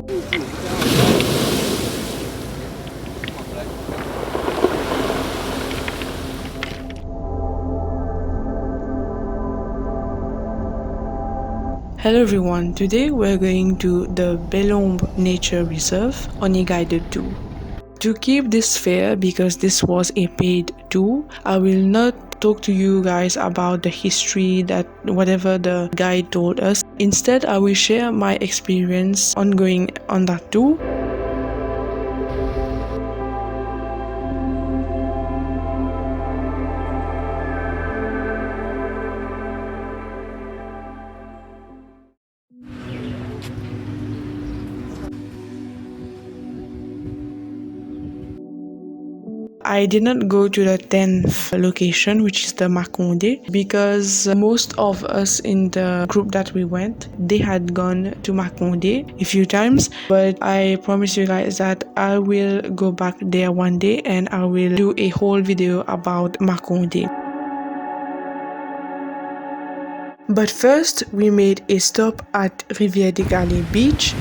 Hello everyone, today we're going to the Ombre Nature Reserve on a guided tour. To keep this fair, because this was a paid tour, I will not talk to you guys about the history that whatever the guide told us. Instead, I will share my experience on going on that tour. I did not go to the 10th location, which is the Makonde, because most of us in the group that we went, they had gone to Makonde a few times. But I promise you guys that I will go back there one day and I will do a whole video about Makonde. But first, we made a stop at Rivière des Galets Beach.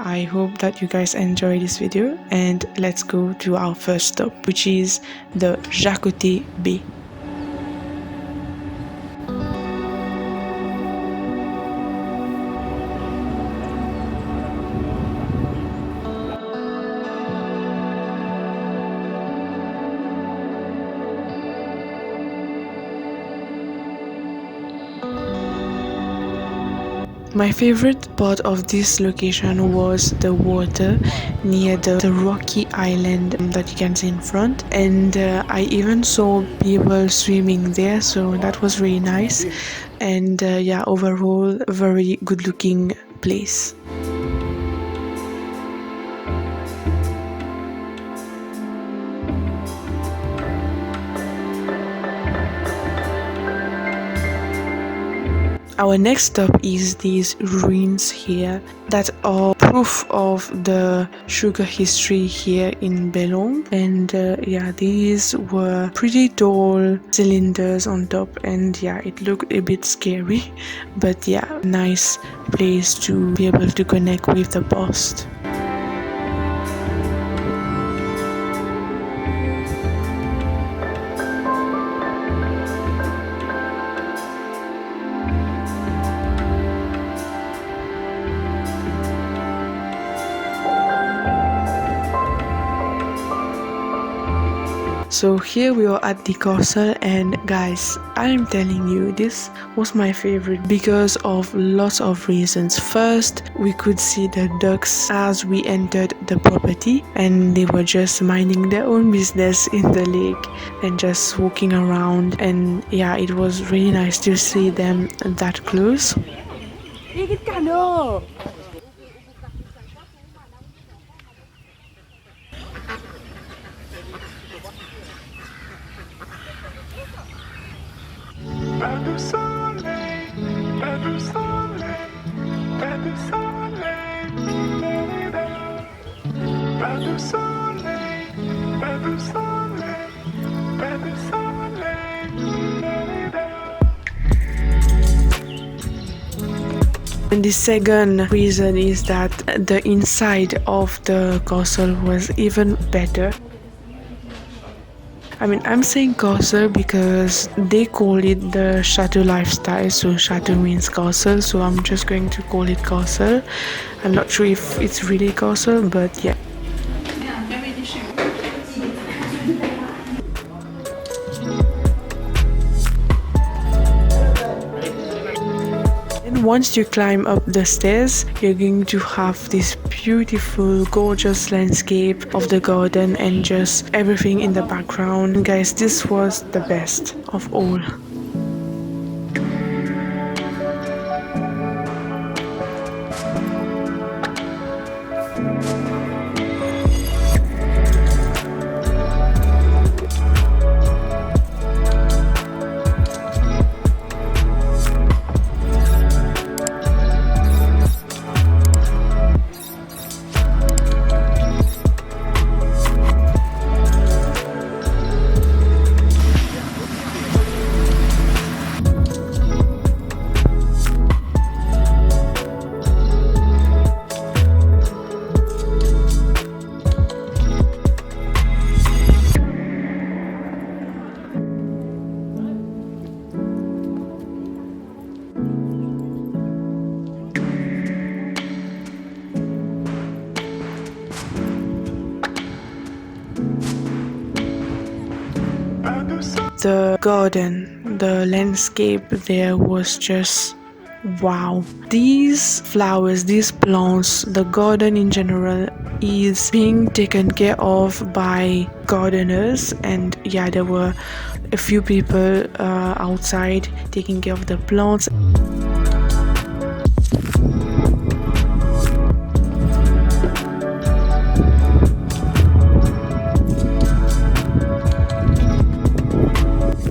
I hope that you guys enjoy this video, and let's go to our first stop, which is the Jacoté Bay. My favorite part of this location was the water near the rocky island that you can see in front, and I even saw people swimming there, so that was really nice. And yeah, overall a very good looking place. Our next stop is these ruins here that are proof of the sugar history here in Belong. And yeah, these were pretty tall cylinders on top, and yeah, it looked a bit scary, but yeah, nice place to be able to connect with the past. So here we are at the castle, and guys, I am telling you, this was my favorite because of lots of reasons. First, we could see the ducks as we entered the property, and they were just minding their own business in the lake and just walking around, and yeah, it was really nice to see them that close. And the second reason is that the inside of the castle was even better. I mean, I'm saying castle because they call it the chateau lifestyle, so chateau means castle, so I'm just going to call it castle. I'm not sure if it's really castle, but yeah. Once you climb up the stairs, you're going to have this beautiful, gorgeous landscape of the garden and just everything in the background. Guys, this was the best of all. The garden, the landscape there was just wow. These flowers, these plants, the garden in general is being taken care of by gardeners, and yeah, there were a few people outside taking care of the plants.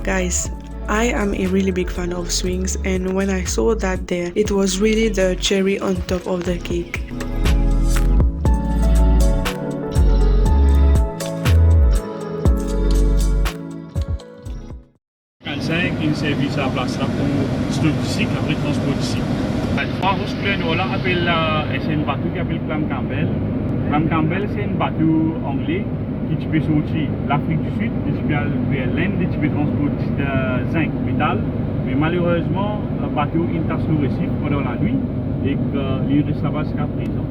Guys, I am a really big fan of swings, and when I saw that there, it was really the cherry on top of the cake. Il service à place là pour stock ici, après transport ici. Trois routes que là appelle c'est une bateau qui appelle Clam Campbell. Clam Campbell c'est une bateau anglais qui peut sortir l'Afrique du Sud, qui peut aller vers l'Inde, qui peut transporter zinc, métal. Mais malheureusement, le bateau il tasse le récif pendant la nuit et qu'il reste là-bas jusqu'à présent.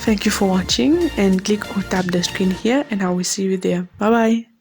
Thank you for watching, and click or tap the screen here, and I will see you there. Bye bye.